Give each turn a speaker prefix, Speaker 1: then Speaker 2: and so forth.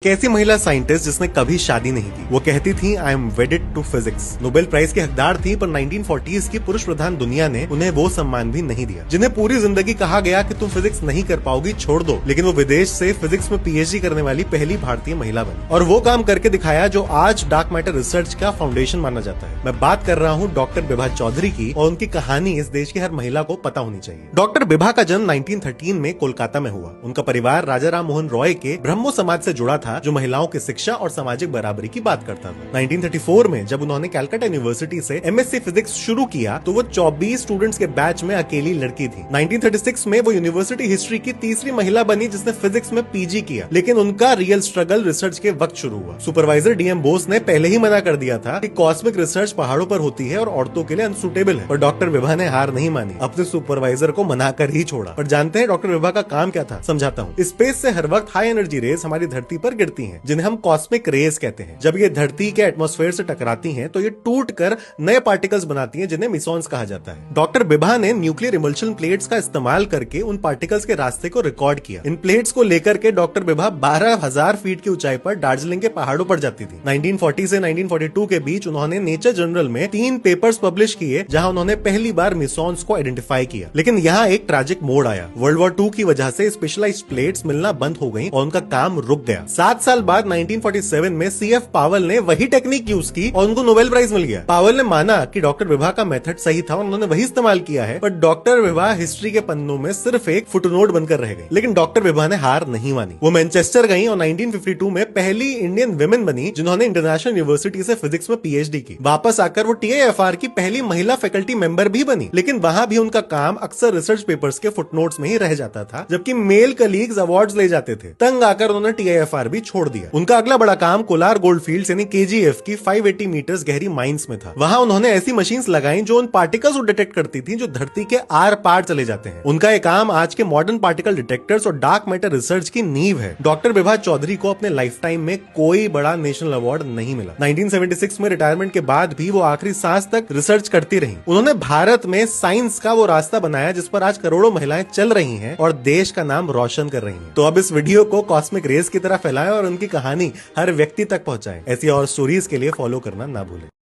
Speaker 1: कैसी महिला साइंटिस्ट जिसने कभी शादी नहीं की। वो कहती थी I am wedded to physics. Nobel prize की हकदार थी, पर 1940s की पुरुष प्रधान दुनिया ने उन्हें वो सम्मान भी नहीं दिया। जिन्हें पूरी जिंदगी कहा गया कि तुम फिजिक्स नहीं कर पाओगी, छोड़ दो, लेकिन वो विदेश से फिजिक्स में पीएचडी करने वाली पहली भारतीय महिला बनी और वो काम करके दिखाया जो आज डार्क मैटर रिसर्च का फाउंडेशन माना जाता है। मैं बात कर रहा हूँ डॉक्टर बिभा चौधरी की, और उनकी कहानी इस देश की हर महिला को पता होनी चाहिए। डॉक्टर बिभा का जन्म 1913 में कोलकाता में हुआ। उनका परिवार राजा राम मोहन रॉय के ब्रह्मो समाज से जुड़ा था, जो महिलाओं के शिक्षा और सामाजिक बराबरी की बात करता था। 1934 में जब उन्होंने कैलकाटा यूनिवर्सिटी से एमएससी फिजिक्स शुरू किया तो वो 24 स्टूडेंट्स के बैच में अकेली लड़की थी। 1936 में वो यूनिवर्सिटी हिस्ट्री की तीसरी महिला बनी जिसने फिजिक्स में पीजी किया, लेकिन उनका रियल स्ट्रगल रिसर्च के वक्त शुरू हुआ। सुपरवाइजर डीएम बोस ने पहले ही मना कर दिया था कि कॉस्मिक रिसर्च पहाड़ों पर होती है और औरतों के लिए अनसुटेबल है, और डॉक्टर विभा ने हार नहीं मानी, अपने सुपरवाइजर को मना कर ही छोड़ा। पर जानते हैं डॉक्टर विभा का काम क्या था? समझाता हूँ। स्पेस से हर वक्त हाई एनर्जी रेज हमारी धरती पर गिरती हैं, जिन्हें हम कॉस्मिक रेज कहते हैं। जब ये धरती के एटमॉस्फेयर से टकराती हैं तो ये टूट कर नए पार्टिकल्स बनाती हैं, जिन्हें मिसॉन्स कहा जाता है। डॉक्टर बिभा ने न्यूक्लियर इमल्शन प्लेट्स का इस्तेमाल करके उन पार्टिकल्स के रास्ते को रिकॉर्ड किया। इन प्लेट्स को लेकर के डॉक्टर बिभा 12,000 फीट की ऊंचाई पर दार्जिलिंग के पहाड़ों पर जाती थी। 1940 से 1942 के बीच उन्होंने नेचर जर्नल में 3 पेपर्स पब्लिश किए, जहां उन्होंने पहली बार मिसॉन्स को आइडेंटिफाई किया। लेकिन यहाँ एक ट्रैजिक मोड़ आया। वर्ल्ड वॉर 2 की वजह से स्पेशलाइज्ड प्लेट्स मिलना बंद हो गई और उनका काम रुक गया। 7 साल बाद 1947 में सीएफ पावेल ने वही टेक्निक यूज की और उनको नोबेल प्राइज मिल गया। पावेल ने माना कि डॉक्टर विभा का मेथड सही था और उन्होंने वही इस्तेमाल किया है, पर डॉक्टर विभा हिस्ट्री के पन्नों में सिर्फ एक फुटनोट बनकर रह गई। लेकिन डॉक्टर विभा ने हार नहीं मानी। वो मैनचेस्टर गई और 1952 में पहली इंडियन विमेन बनी जिन्होंने इंटरनेशनल यूनिवर्सिटी से फिजिक्स में पीएचडी की। वापस आकर वो टीआईएफआर की पहली महिला फैकल्टी मेंबर भी बनी, लेकिन वहां भी उनका काम अक्सर रिसर्च पेपर्स के फुटनोट्स में ही रह जाता था, जबकि मेल कलीग्स अवार्ड्स ले जाते थे। तंग आकर उन्होंने टीआईएफआर भी छोड़ दिया। उनका अगला बड़ा काम कोलार गोल्डफील्ड्स यानी केजीएफ की 580 मीटर्स गहरी माइंस में था। वहां उन्होंने ऐसी मशीन्स लगाई जो उन पार्टिकल्स को डिटेक्ट करती थी जो धरती के आर पार चले जाते हैं। उनका ये काम आज के मॉडर्न पार्टिकल डिटेक्टर्स और डार्क मैटर रिसर्च की नींव है। डॉक्टर बिभा चौधरी को अपने लाइफ टाइम में कोई बड़ा नेशनल अवार्ड नहीं मिला। 1976 में रिटायरमेंट के बाद भी वो आखिरी सांस तक रिसर्च करती रही। उन्होंने भारत में साइंस का वो रास्ता बनाया जिस पर आज करोड़ों महिलाएं चल रही हैं और देश का नाम रोशन कर रही हैं। तो अब इस वीडियो को कॉस्मिक रेस की तरह फैलाएं और उनकी कहानी हर व्यक्ति तक पहुंचाएं। ऐसी और स्टोरीज के लिए फॉलो करना ना भूलें।